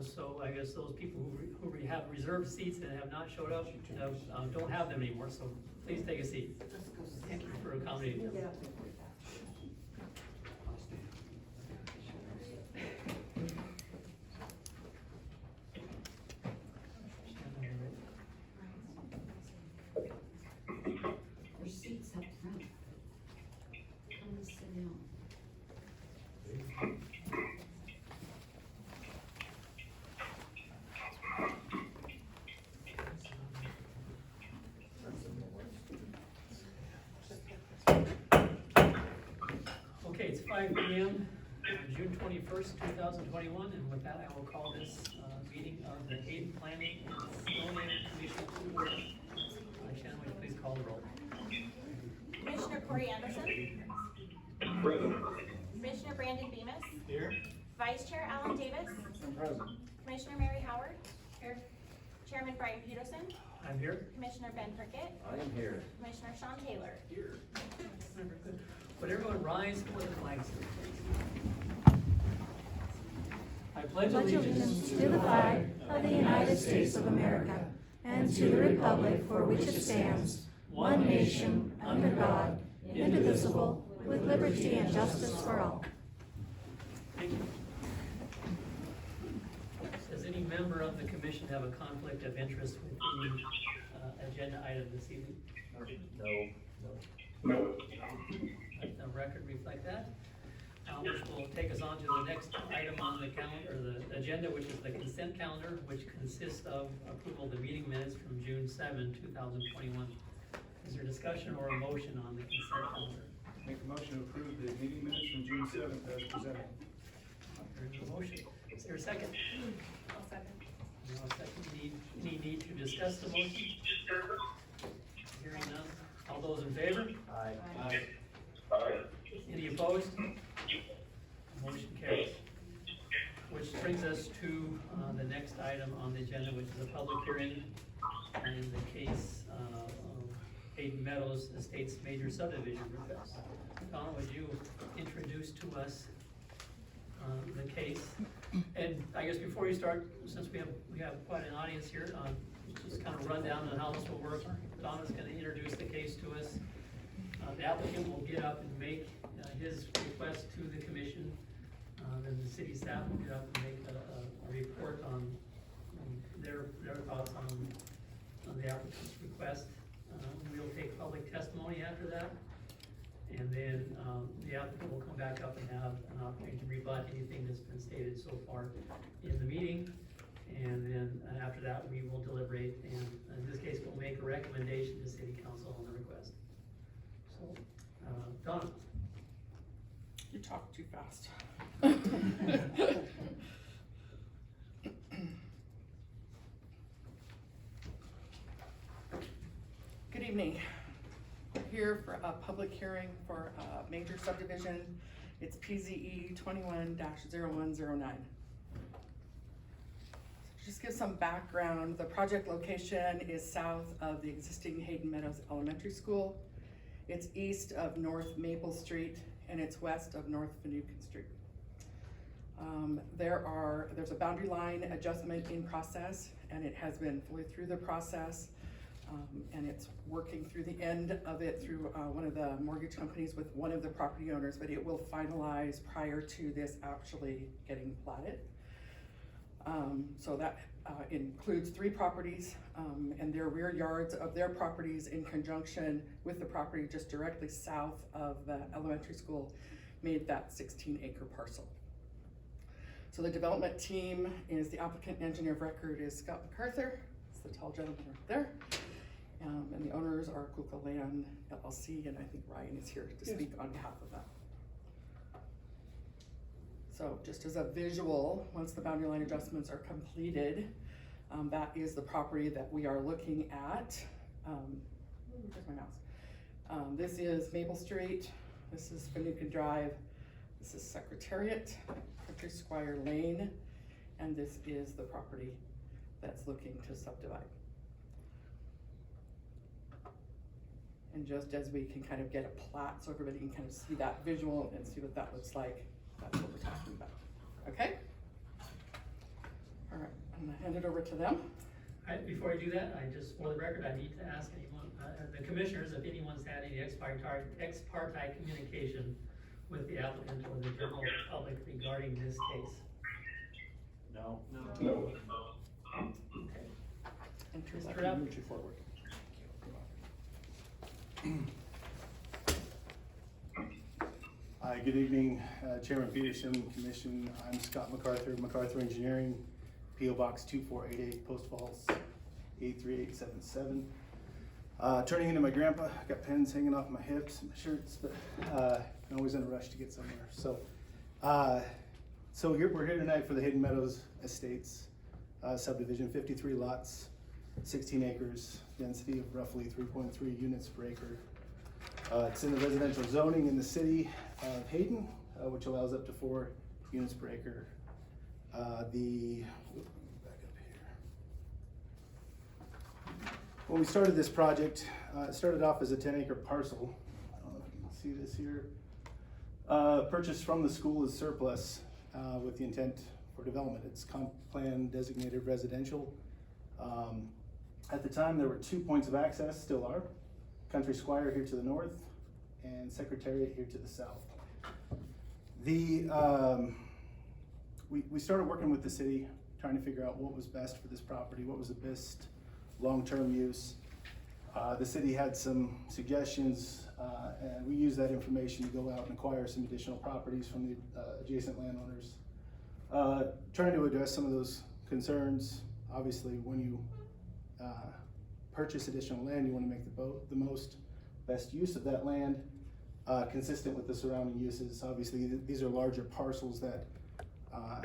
So I guess those people who have reserved seats and have not showed up don't have them anymore, so please take a seat. Thank you for accommodating them. There's seats up front. Come and sit down. Okay, it's 5 p.m. June 21st, 2021, and with that, I will call this meeting of the Hayden Planning and Zoning Commission to order. Shannon, would you please call the roll? Commissioner Corey Anderson. Present. Commissioner Brandon Bemis. Here. Vice Chair Alan Davis. I'm present. Commissioner Mary Howard. Here. Chairman Brian Peterson. I'm here. Commissioner Ben Prickett. I am here. Commissioner Sean Taylor. Here. Would everyone rise for the flag salute, please? I pledge allegiance To the flag of the United States of America and to the republic for which it stands, one nation, under God, indivisible, with liberty and justice for all. Thank you. Does any member of the commission have a conflict of interest with the agenda item this evening? No. Let the record reflect that. Which will take us on to the next item on the calendar, the agenda, which is the consent calendar, which consists of approval of the meeting minutes from June 7, 2021. Is there discussion or a motion on the consent calendar? Make a motion to approve the meeting minutes from June 7th as presented. There is a motion. Is there a second? I'll second. No, a second. Any need to discuss the motion? Hearing none. All those in favor? Aye. Any opposed? Motion carries. Which brings us to the next item on the agenda, which is a public hearing in the case of Hayden Meadows Estates major subdivision request. Donna, would you introduce to us the case? And I guess before you start, since we have quite an audience here, just kind of run down on how this will work. Donna's going to introduce the case to us. The applicant will get up and make his request to the commission. Then the city staff will get up and make a report on their thoughts on the applicant's request. We'll take public testimony after that. And then the applicant will come back up and have an opportunity to rebut anything that's been stated so far in the meeting. And then after that, we will deliberate, and in this case, we'll make a recommendation to city council on the request. So, Donna. You talk too fast. Good evening. We're here for a public hearing for a major subdivision. It's PZE 21-0109. Just give some background. The project location is south of the existing Hayden Meadows Elementary School. It's east of North Maple Street, and it's west of North Finucane Street. There's a boundary line adjustment in process, and it has been fully through the process, and it's working through the end of it through one of the mortgage companies with one of the property owners, but it will finalize prior to this actually getting platted. So that includes 3 properties and their rear yards of their properties in conjunction with the property just directly south of the elementary school made that 16-acre parcel. So the development team is the applicant engineer of record is Scott MacArthur. It's the tall gentleman right there. And the owners are Kuka Land LLC, and I think Ryan is here to speak on behalf of that. So just as a visual, once the boundary line adjustments are completed, that is the property that we are looking at. Where's my mouse? This is Maple Street, this is Finucane Drive, this is Secretariat, Country Squire Lane, and this is the property that's looking to subdivide. And just as we can kind of get a plat so everybody can kind of see that visual and see what that looks like, that's what we're talking about. Okay? All hand it over to them. Before I do that, for the record, I need to ask anyone, the commissioners, if anyone's had any ex parte communication with the applicant or the general public regarding this case. No. No. Okay. And Teresa, I Mr. can Rapp. move you forward. Hi, good evening, Chairman Peterson, Commission. I'm Scott MacArthur Engineering, P.O. Box 2488, Post Falls 83877. Turning into my grandpa, got pens hanging off my hips and my shirts, but I'm always in a rush to get somewhere. So we're here tonight for the Hayden Meadows Estates subdivision, 53 lots, 16 acres, density of roughly 3.3 units per acre. It's in the residential zoning in the city of Hayden, which allows up to 4 units per acre. Back up here. When we started this project, it started off as a 10-acre parcel. I don't know if you can see this here. Purchased from the school as surplus with the intent for development. It's comp plan designated residential. At the time, there were 2 points of access, still are. Country Squire here to the north and Secretariat here to the south. We started working with the city, trying to figure out what was best for this property, what was the best long-term use. The city had some suggestions, and we used that information to go out and acquire some additional properties from the adjacent landowners. Trying to address some of those concerns. Obviously, when you purchase additional land, you want to make the most best use of that land, consistent with the surrounding uses. Obviously, these are larger parcels that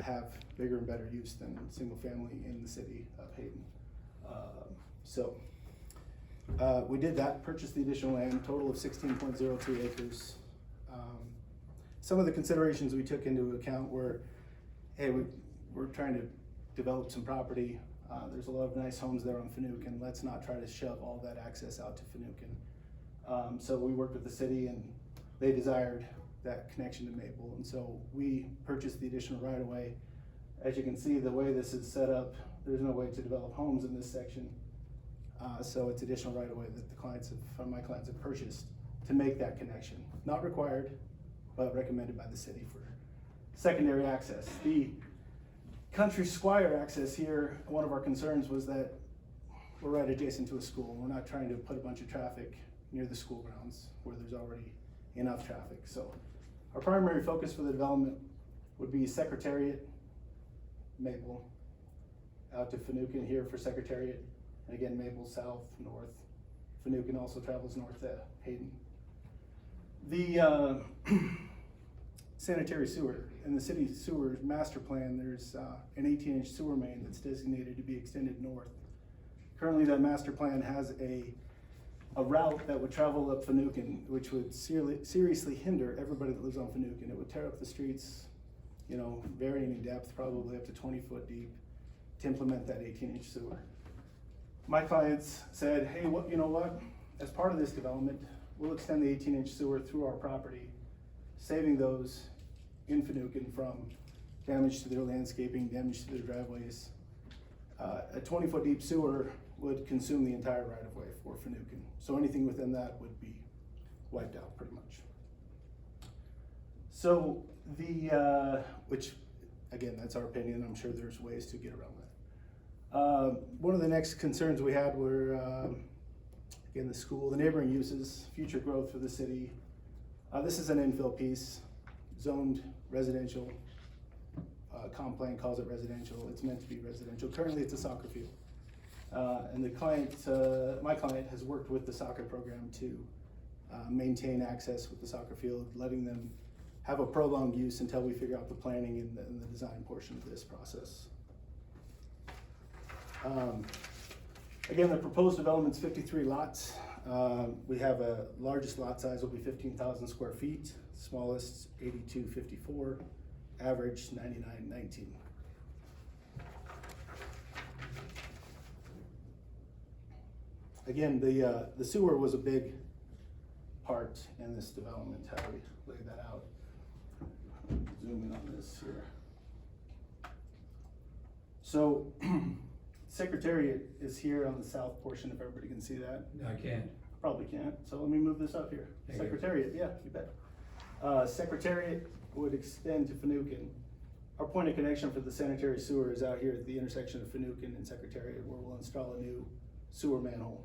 have bigger and better use than single family in the city of Hayden. We did that, purchased the additional land, total of 16.02 acres. Some of the considerations we took into account were, hey, we're trying to develop some property. There's a lot of nice homes there on Finucane. Let's not try to shove all that access out to Finucane. So we worked with the city and they desired that connection to Maple. And so we purchased the additional right of way. As you can see, the way this is set up, there's no way to develop homes in this section. So it's additional right of way that my clients have purchased to make that connection. Not required, but recommended by the city for secondary access. The Country Squire access here, one of our concerns was that we're right adjacent to a school. We're not trying to put a bunch of traffic near the school grounds where there's already enough traffic. So our primary focus for the development would be Secretariat, Maple, out to Finucane here for Secretariat, and again, Maple south, north. Finucane also travels north to Hayden. The sanitary sewer. In the city sewer master plan, there's an 18-inch sewer main that's designated to be extended north. Currently, that master plan has a route that would travel up Finucane, which would seriously hinder everybody that lives on Finucane. It would tear up the streets, varying in depth, probably up to 20 foot deep, to implement that 18-inch sewer. My clients said, hey, you know what? As part of this development, we'll extend the 18-inch sewer through our property, saving those in Finucane from damage to their landscaping, damage to their driveways. A 20-foot deep sewer would consume the entire right-of-way for Finucane. So anything within that would be wiped out pretty much. So which again, that's our opinion. I'm sure there's ways to get around that. One of the next concerns we had were, again, the school, the neighboring uses, future growth for the city. This is an infill piece, zoned residential. Comp plan calls it residential. It's meant to be residential. Currently, it's a soccer field. And my client has worked with the soccer program to maintain access with the soccer field, letting them have a prolonged use until we figure out the planning and the design portion of this process. Again, the proposed development's 53 lots. We have a largest lot size will be 15,000 square feet, smallest 8254, average 9919. Again, the sewer was a big part in this development, how we laid that out. Zoom in on this here. So Secretariat is here on the south portion, if everybody can see that. I can't. Probably can't, so let me move this up here. Thank you. Secretariat, yeah, you bet. Secretariat would extend to Fanouken. Our point of connection for the sanitary sewer is out here at the intersection of Fanouken and Secretariat, where we'll install a new sewer manhole.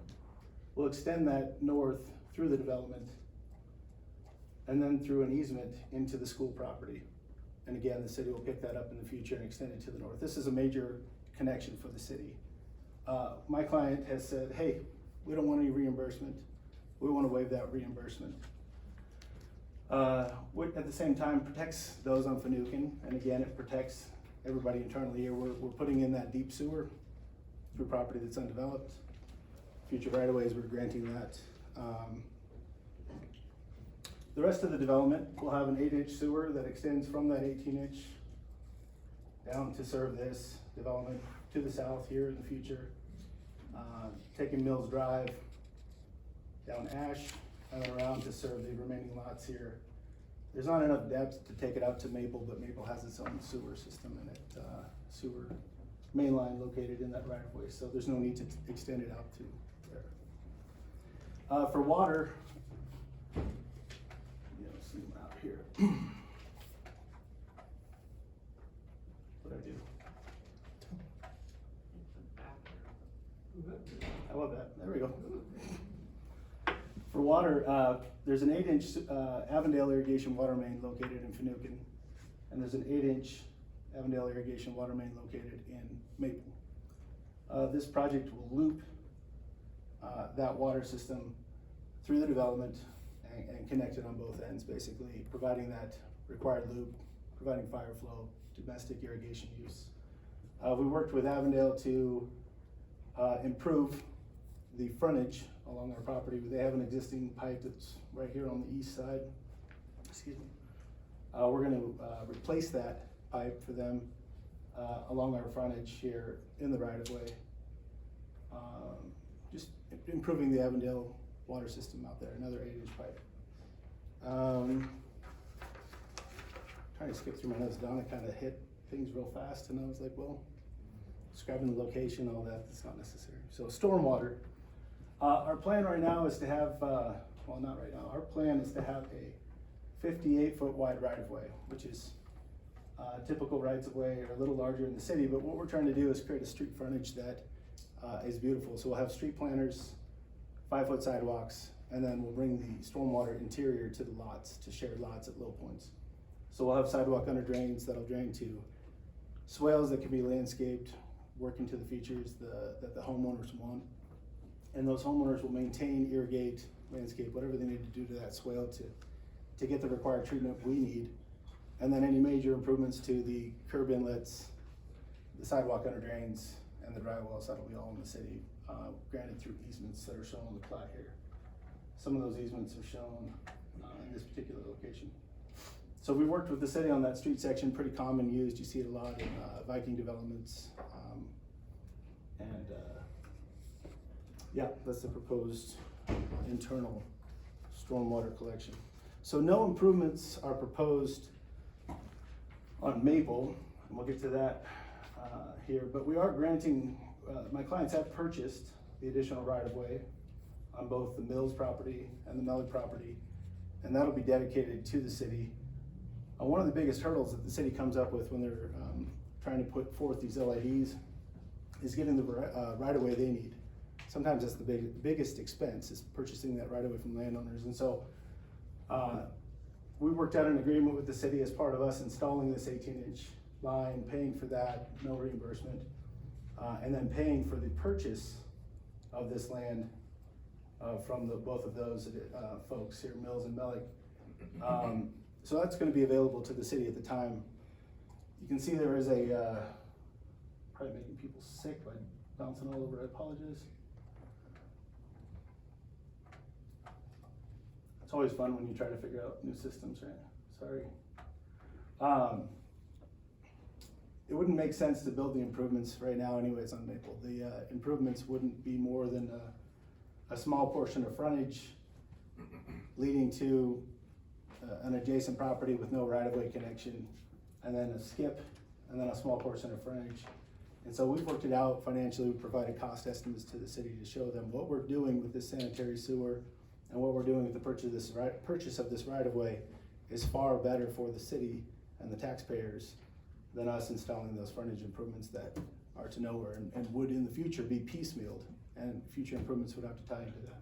We'll extend that north through the development and then through an easement into the school property. And again, the city will pick that up in the future and extend it to the north. This is a major connection for the city. My client has said, hey, we don't want any reimbursement. We want to waive that reimbursement. What at the same time protects those on Fanouken, and again, it protects everybody internally here. We're putting in that deep sewer through property that's undeveloped. Future right-of-ways, we're granting that. The rest of the development will have an 8-inch sewer that extends from that 18-inch down to serve this development to the south here in the future. Taking Mills Drive down Ash and around to serve the remaining lots here. There's not enough depth to take it out to Maple, but Maple has its own sewer system in it, sewer main line located in that right of way, so there's no need to extend it out to there. For water, zoom out here. What'd I do? How about that? There we go. For water, there's an 8-inch Avondale irrigation water main located in Fanouken, and there's an 8-inch Avondale irrigation water main located in Maple. This project will loop that water system through the development and connect it on both ends, basically providing that required loop, providing fire flow, domestic irrigation use. We worked with Avondale to improve the frontage along our property. They have an existing pipe that's right here on the east side. Excuse me. We're gonna replace that pipe for them along our frontage here in the right of way. Just improving the Avondale water system out there, another 8-inch pipe. Trying to skip through my notes. Donna kind of hit things real fast, and I was like, well, describing the location, all that, that's not necessary. So stormwater. Our plan right now is to have, well, not right now, our plan is to have a 58-foot wide right-of-way, which is typical rights-of-way, or a little larger in the city, but what we're trying to do is create a street frontage that is beautiful. So we'll have street planters, 5-foot sidewalks, and then we'll bring the stormwater interior to the lots, to shared lots at low points. So we'll have sidewalk under drains that'll drain to swales that can be landscaped, working to the features that the homeowners want. And those homeowners will maintain, irrigate, landscape, whatever they need to do to that swale to get the required treatment we need. And then any major improvements to the curb inlets, the sidewalk under drains, and the dry wells, that'll be all in the city, granted through easements that are shown on the plat here. Some of those easements are shown in this particular location. So we worked with the city on that street section, pretty common used. You see it a lot in Viking developments. Yeah, that's the proposed internal stormwater collection. So no improvements are proposed on Maple, and we'll get to that here, but we are granting, my clients have purchased the additional right-of-way on both the Mills property and the Mellon property, and that'll be dedicated to the city. One of the biggest hurdles that the city comes up with when they're trying to put forth these LIDs is getting the right-of-way they need. Sometimes that's the biggest expense, is purchasing that right-of-way from landowners. And so we worked out an agreement with the city as part of us installing this 18-inch line, paying for that, no reimbursement, and then paying for the purchase of this land from both of those folks here, Mills and Mellick. So that's gonna be available to the city at the time. You can see there is a, probably making people sick by bouncing all over, I apologize. It's always fun when you try to figure out new systems, right? Sorry. It wouldn't make sense to build the improvements right now anyways on Maple. The improvements wouldn't be more than a small portion of frontage leading to an adjacent property with no right-of-way connection, and then a skip, and then a small portion of frontage And so we've worked it out financially. We provided cost estimates to the city to show them what we're doing with this sanitary sewer and what we're doing with the purchase of this right-of-way is far better for the city and the taxpayers than us installing those frontage improvements that are to nowhere and would in the future be piecemealed, and future improvements would have to tie into that.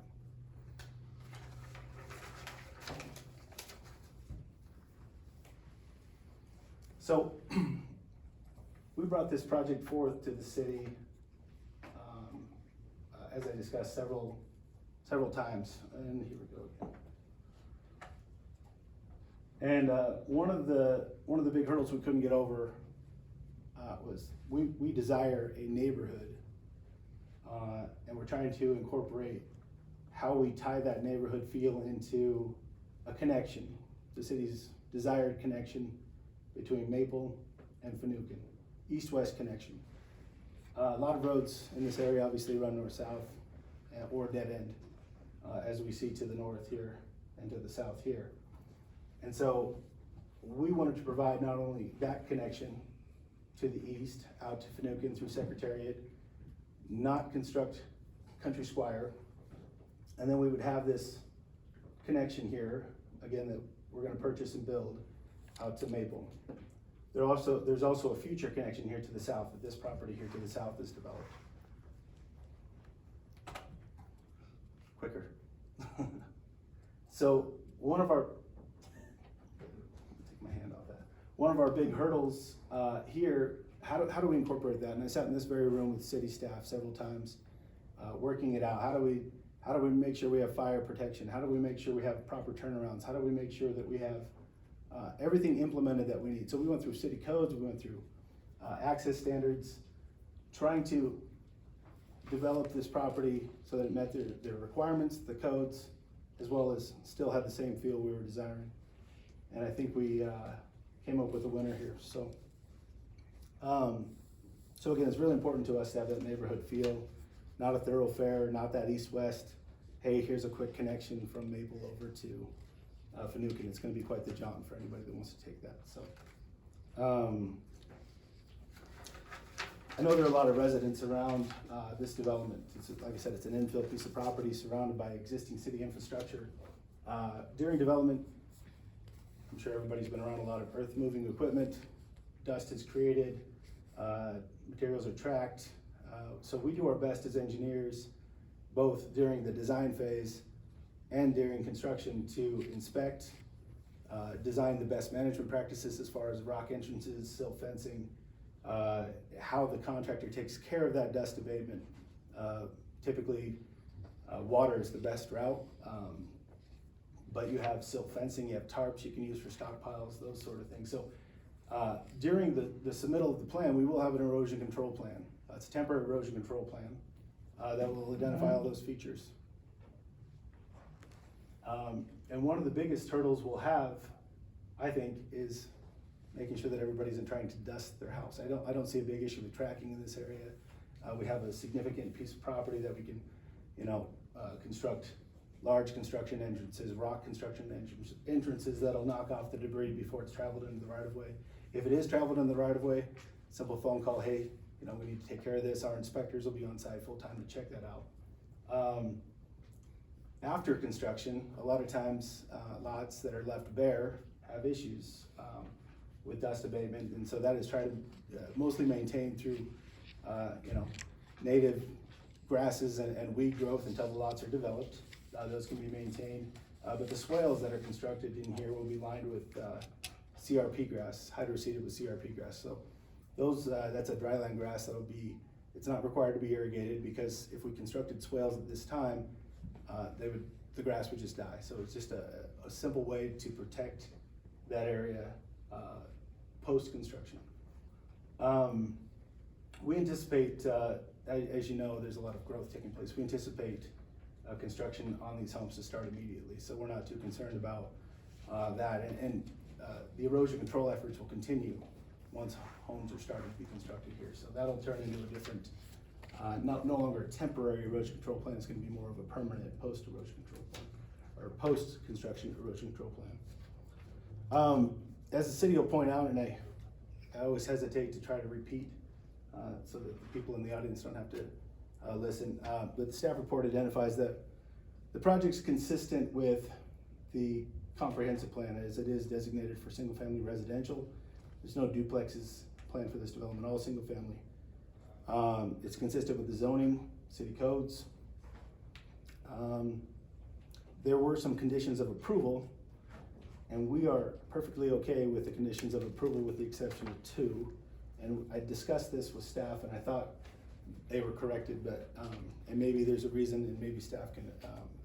So we brought this project forth to the city, as I discussed several times, and here we go again. And one of the big hurdles we couldn't get over was we desire a neighborhood, and we're trying to incorporate how we tie that neighborhood feel into a connection, the city's desired connection between Maple and Fanouken, east-west connection. A lot of roads in this area obviously run north-south or dead end, as we see to the north here and to the south here. And so we wanted to provide not only that connection to the east, out to Fanouken through Secretariat, not construct Country Squire, and then we would have this connection here, again, that we're gonna purchase and build out to Maple. There's also a future connection here to the south, that this property here to the south is developed. Quicker. So one of our, take my hand off that. One of our big hurdles here, how do we incorporate that? And I sat in this very room with city staff several times, working it out. How do we make sure we have fire protection? How do we make sure we have proper turnarounds? How do we make sure that we have everything implemented that we need? So we went through city codes, we went through access standards, trying to develop this property so that it met their requirements, the codes, as well as still had the same feel we were desiring. And I think we came up with a winner here. So, so again, it's really important to us to have that neighborhood feel, not a thoroughfare, not that east-west, hey, here's a quick connection from Maple over to Fanouken. It's gonna be quite the jaunt for anybody that wants to take that. So, I know there are a lot of residents around this development. Like I said, it's an infill piece of property surrounded by existing city infrastructure. During development, I'm sure everybody's been around a lot of earth-moving equipment. Dust is created, materials are tracked. So we do our best as engineers, both during the design phase and during construction, to inspect, design the best management practices as far as rock entrances, silt fencing, how the contractor takes care of that dust abatement. Typically, water is the best route, but you have silt fencing, you have tarps you can use for stockpiles, those sort of things. So during the submittal of the plan, we will have an erosion control plan. It's a temporary erosion control plan that will identify all those features. And one of the biggest hurdles we'll have, I think, is making sure that everybody isn't trying to dust their house. I don't see a big issue with tracking in this area. We have a significant piece of property that we can, construct large construction entrances, rock construction entrances that'll knock off the debris before it's traveled into the right of way. If it is traveled in the right of way, simple phone call, hey, we need to take care of this. Our inspectors will be on site full time to check that out. After construction, a lot of times lots that are left bare have issues with dust abatement, and so that is tried to mostly maintain through native grasses and weed growth until the lots are developed. Those can be maintained, but the swales that are constructed in here will be lined with CRP grass, hydroseeded with CRP grass. So those that's a dryland grass it's not required to be irrigated, because if we constructed swales at this time, the grass would just die. So it's just a simple way to protect that area post-construction. We anticipate, as you know, there's a lot of growth taking place. We anticipate construction on these homes to start immediately, so we're not too concerned about that. And the erosion control efforts will continue once homes are starting to be constructed here. So that'll turn into a different, no longer a temporary erosion control plan. It's going to be more of a permanent post-erosion control plan, or post-construction erosion control plan. As the city will point out, and I always hesitate to try to repeat so that the people in the audience don't have to listen. But the staff report identifies that the project's consistent with the comprehensive plan as it is designated for single-family residential. There's no duplexes planned for this development, all single-family. It's consistent with the zoning, city codes. There were some conditions of approval, and we are perfectly okay with the conditions of approval with the exception of two. And I discussed this with staff and I thought they were corrected, but, and maybe there's a reason and maybe staff can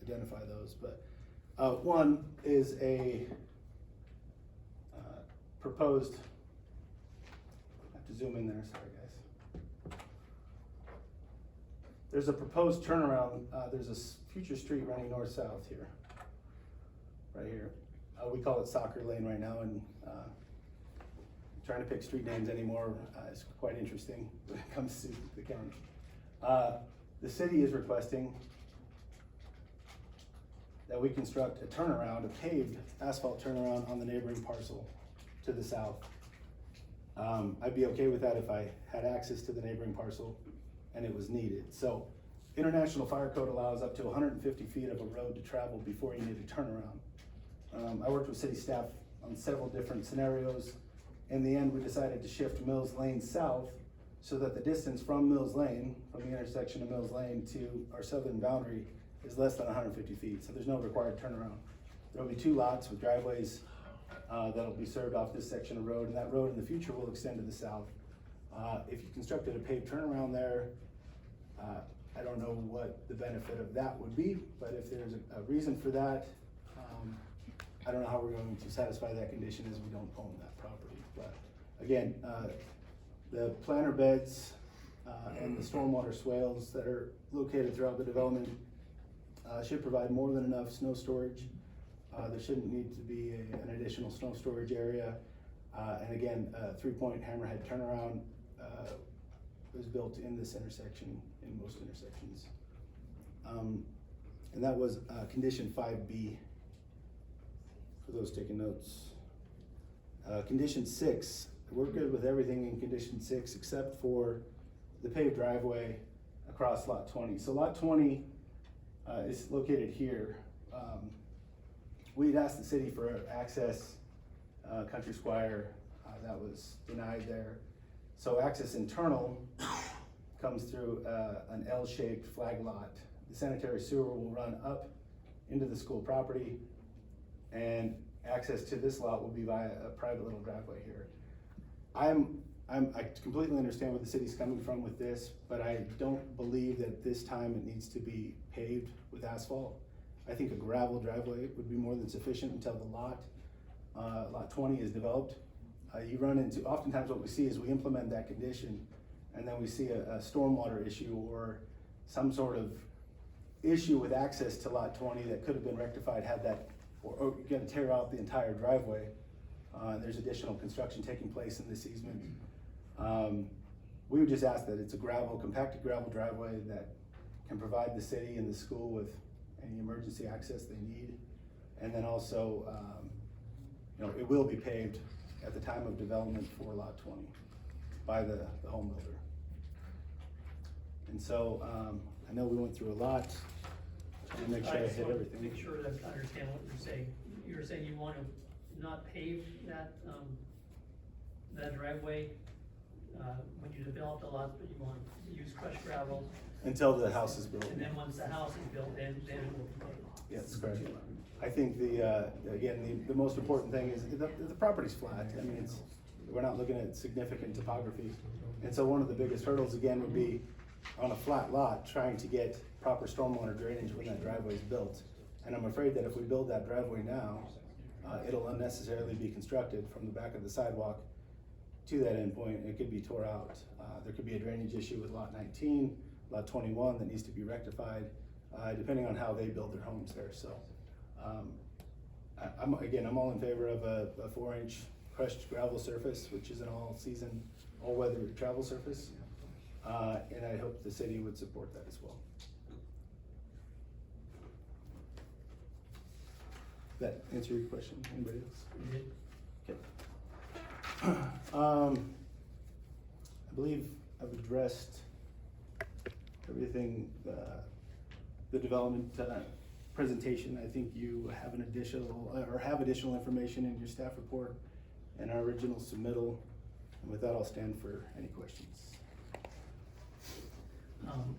identify those. But one is a proposed, I have to zoom in there, sorry guys. There's a proposed turnaround, there's a future street running north-south here, right here. We call it Soccer Lane right now, and trying to pick street names anymore is quite interesting when it comes to the county. The city is requesting that we construct a turnaround, a paved asphalt turnaround on the neighboring parcel to the south. I'd be okay with that if I had access to the neighboring parcel and it was needed. So International Fire Code allows up to 150 feet of a road to travel before you need a turnaround. I worked with city staff on several different scenarios. In the end, we decided to shift Mills Lane south so that the distance from Mills Lane, from the intersection of Mills Lane to our southern boundary, is less than 150 feet, so there's no required turnaround. There'll be two lots with driveways that'll be served off this section of road, and that road in the future will extend to the south. If you constructed a paved turnaround there, I don't know what the benefit of that would be, but if there's a reason for that, I don't know how we're going to satisfy that condition as we don't own that property. But again, the planter beds and the stormwater swales that are located throughout the development should provide more than enough snow storage. There shouldn't need to be an additional snow storage area. And again, a 3-point hammerhead turnaround was built in this intersection, in most intersections. And that was condition 5B, for those taking notes. Condition 6, we're good with everything in condition 6 except for the paved driveway across lot 20. So lot 20 is located here. We'd asked the city for access, Country Squire, that was denied there. So access internal comes through an L-shaped flag lot. The sanitary sewer will run up into the school property, and access to this lot will be via a private little driveway here. I completely understand where the city's coming from with this, but I don't believe that this time it needs to be paved with asphalt. I think a gravel driveway would be more than sufficient until the lot 20 is developed. You run into, oftentimes what we see is we implement that condition and then we see a stormwater issue or some sort of issue with access to lot 20 that could have been rectified had that, or you're gonna tear out the entire driveway. There's additional construction taking place in this easement. We would just ask that it's a compacted gravel driveway that can provide the city and the school with any emergency access they need. And then also, it will be paved at the time of development for lot 20 by the home builder. And so, I know we went through a lot, trying to make sure I just hit want to everything. make sure that I understand what you're saying. You're saying you want to not pave that, that driveway, when you develop the lots, but you want to use crushed gravel? Until the house is built. And then once the house is built, then it will be paved? Yes, that's correct. I think again, the most important thing is the property's flat. I mean, we're not looking at significant topography. And so one of the biggest hurdles again would be on a flat lot, trying to get proper stormwater drainage when that driveway is built. And I'm afraid that if we build that driveway now, it'll unnecessarily be constructed from the back of the sidewalk to that endpoint. It could be tore out. There could be a drainage issue with lot 19, lot 21 that needs to be rectified, depending on how they build their homes there. So I'm all in favor of a 4-inch crushed gravel surface, which is an all-season, all-weather travel surface. And I hope the city would support that as well. That answer your question? Anybody else? You did? Okay. I believe I've addressed everything, the development, presentation. I think you have an additional, or have additional information in your staff report and our original submittal. And with that, I'll stand for any questions.